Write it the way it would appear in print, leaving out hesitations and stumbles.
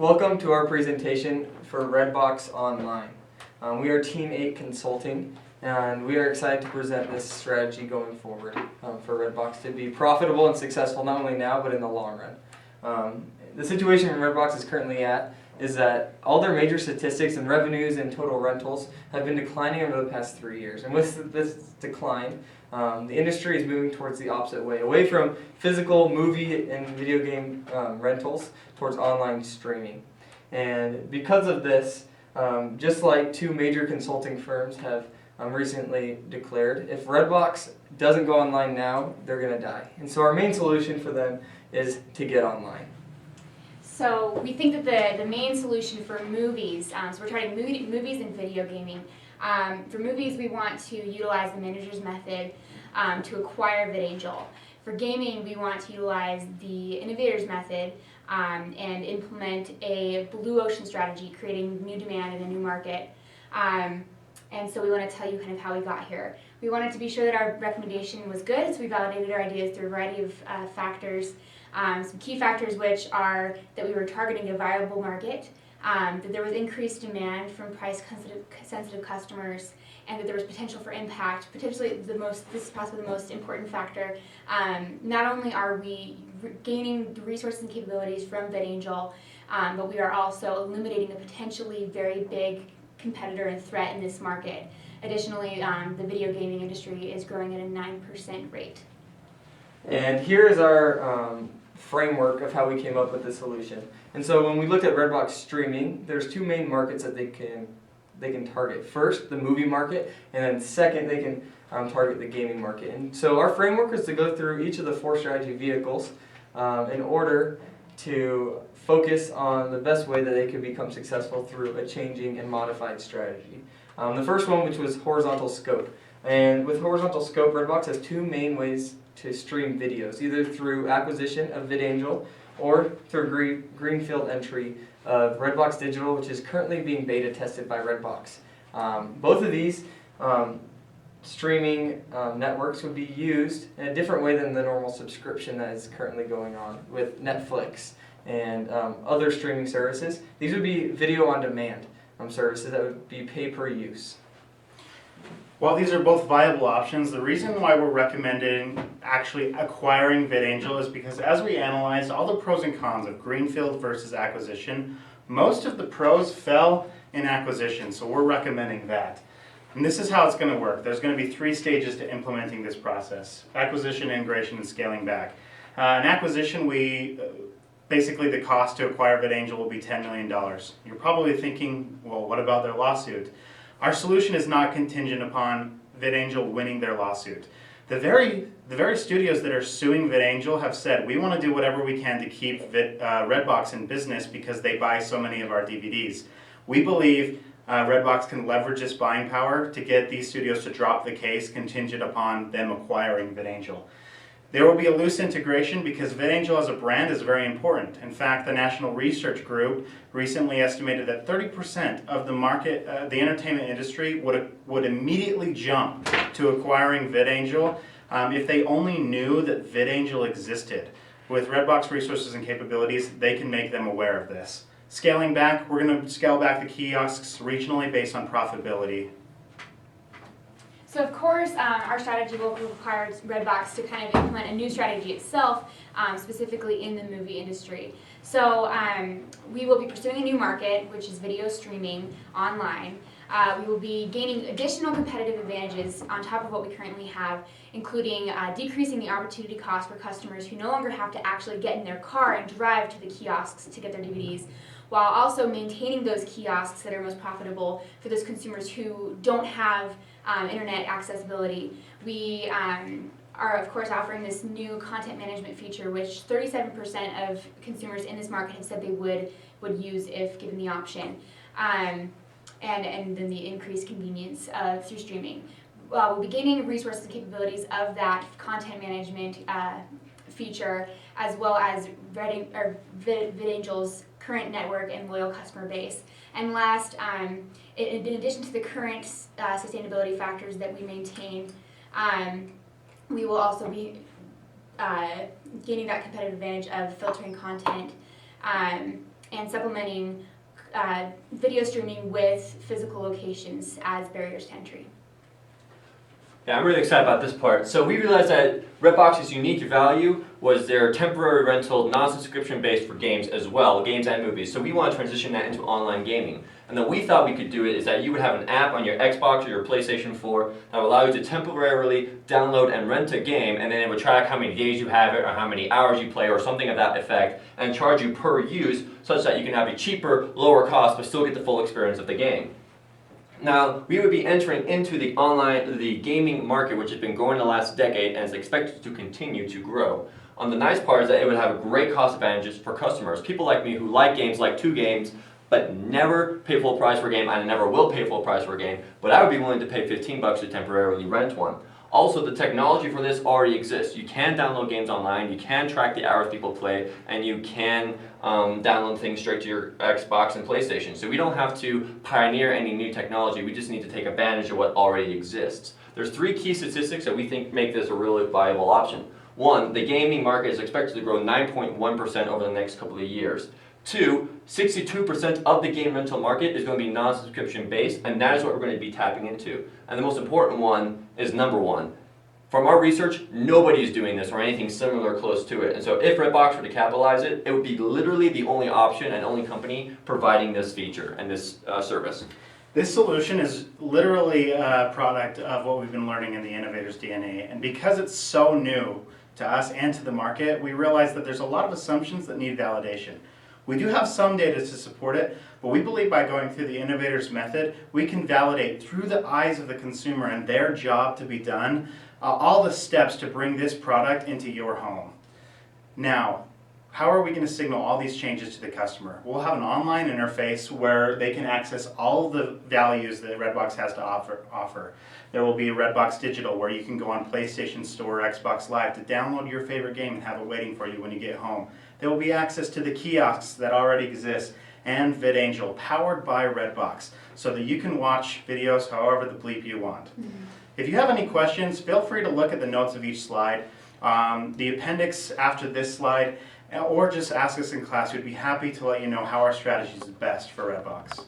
Welcome to our presentation for Redbox Online. We are Team 8 Consulting, and we are excited to present this strategy going forward for Redbox to be profitable and successful not only now but in the long run. The situation Redbox is currently at is that all their major statistics and revenues and total rentals have been declining over the past 3 years. And with this decline, the industry is moving towards the opposite way, away from physical movie and video game rentals towards online streaming. And because of this, just like two major consulting firms have recently declared, if Redbox doesn't go online now, they're going to die. And so our main solution for them is to get online. So we think that the main solution for movies, so we're targeting movies and video gaming. For movies, we want to utilize the manager's method to acquire VidAngel. For gaming, we want to utilize the innovator's method and implement a blue ocean strategy, creating new demand in a new market. And so we want to tell you kind of how we got here. We wanted to be sure that our recommendation was good, so we validated our ideas through a variety of factors. Some key factors which are that we were targeting a viable market, that there was increased demand from price-sensitive customers, and that there was potential for impact. Potentially, this is possibly the most important factor. Not only are we gaining the resources and capabilities from VidAngel, but we are also eliminating a potentially very big competitor and threat in this market. Additionally, the video gaming industry is growing at a 9% rate. And here is our framework of how we came up with the solution. And so when we looked at Redbox streaming, there's two main markets that they can target. First, the movie market, and then second, they can target the gaming market. And so our framework is to go through each of the four strategy vehicles in order to focus on the best way that they could become successful through a changing and modified strategy. The first one, which was horizontal scope. And with horizontal scope, Redbox has two main ways to stream videos, either through acquisition of VidAngel or through greenfield entry of Redbox Digital, which is currently being beta tested by Redbox. Both of these streaming networks would be used in a different way than the normal subscription that is currently going on with Netflix and other streaming services. These would be video on demand services that would be pay per use. While these are both viable options, the reason why we're recommending actually acquiring VidAngel is because as we analyzed all the pros and cons of greenfield versus acquisition, most of the pros fell in acquisition, so we're recommending that. And this is how it's going to work. There's going to be 3 stages to implementing this process: acquisition, integration, and scaling back. In acquisition, basically the cost to acquire VidAngel will be $10 million. You're probably thinking, well, what about their lawsuit? Our solution is not contingent upon VidAngel winning their lawsuit. The very studios that are suing VidAngel have said, we want to do whatever we can to keep Redbox in business because they buy so many of our DVDs. We believe Redbox can leverage this buying power to get these studios to drop the case contingent upon them acquiring VidAngel. There will be a loose integration because VidAngel as a brand is very important. In fact, the National Research Group recently estimated that 30% of the market, the entertainment industry, would immediately jump to acquiring VidAngel if they only knew that VidAngel existed. With Redbox resources and capabilities, they can make them aware of this. Scaling back, we're going to scale back the kiosks regionally based on profitability. So of course, our strategy will require Redbox to kind of implement a new strategy itself, specifically in the movie industry. So we will be pursuing a new market, which is video streaming online. We will be gaining additional competitive advantages on top of what we currently have, including decreasing the opportunity cost for customers who no longer have to actually get in their car and drive to the kiosks to get their DVDs, while also maintaining those kiosks that are most profitable for those consumers who don't have internet accessibility. We are, of course, offering this new content management feature, which 37% of consumers in this market have said they would use if given the option, and then the increased convenience through streaming. We'll be gaining resources and capabilities of that content management feature, as well as VidAngel's current network and loyal customer base. And last, in addition to the current sustainability factors that we maintain, we will also be gaining that competitive advantage of filtering content and supplementing video streaming with physical locations as barriers to entry. Yeah, I'm really excited about this part. So we realized that Redbox's unique value was their temporary rental, non-subscription based for games as well, games and movies. So we want to transition that into online gaming. And then we thought we could do it is that you would have an app on your Xbox or your PlayStation 4 that would allow you to temporarily download and rent a game, and then it would track how many days you have it or how many hours you play or something of that effect, and charge you per use such that you can have a cheaper, lower cost, but still get the full experience of the game. Now, we would be entering into the gaming market, which has been growing the last decade and is expected to continue to grow. The nice part is that it would have great cost advantages for customers. People like me who like games, like 2 games, but never pay full price for a game, and never will pay full price for a game, but I would be willing to pay $15 to temporarily rent one. Also, the technology for this already exists. You can download games online, you can track the hours people play, and you can download things straight to your Xbox and PlayStation. So we don't have to pioneer any new technology, we just need to take advantage of what already exists. There's 3 key statistics that we think make this a really viable option. 1, the gaming market is expected to grow 9.1% over the next couple of years. 2, 62% of the game rental market is going to be non-subscription based, and that is what we're going to be tapping into. And the most important one is number 1. From our research, nobody is doing this or anything similar or close to it. And so if Redbox were to capitalize it, it would be literally the only option and only company providing this feature and this service. This solution is literally a product of what we've been learning in the Innovator's DNA. And because it's so new to us and to the market, we realize that there's a lot of assumptions that need validation. We do have some data to support it, but we believe by going through the Innovator's method, we can validate through the eyes of the consumer and their job to be done, all the steps to bring this product into your home. Now, how are we going to signal all these changes to the customer? We'll have an online interface where they can access all of the values that Redbox has to offer. There will be a Redbox Digital where you can go on PlayStation Store or Xbox Live to download your favorite game and have it waiting for you when you get home. There will be access to the kiosks that already exist and VidAngel, powered by Redbox, so that you can watch videos however the bleep you want. If you have any questions, feel free to look at the notes of each slide, the appendix after this slide, or just ask us in class. We'd be happy to let you know how our strategy is best for Redbox.